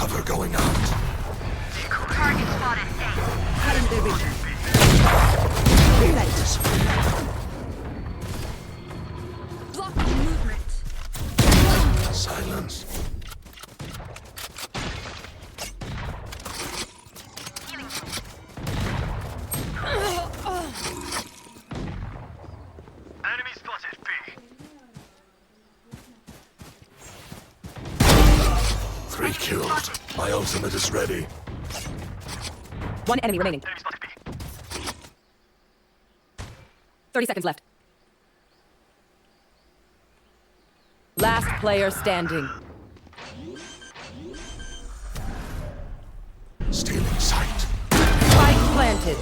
Cover going out. Target spotted. Cutting their vision. Reload. Blocking movement. Silence. Enemy spotted B. 3 killed. My ultimate is ready. One enemy remaining. Enemy spotted B. 30 seconds left. Last player standing. Stealing sight. Spike planted.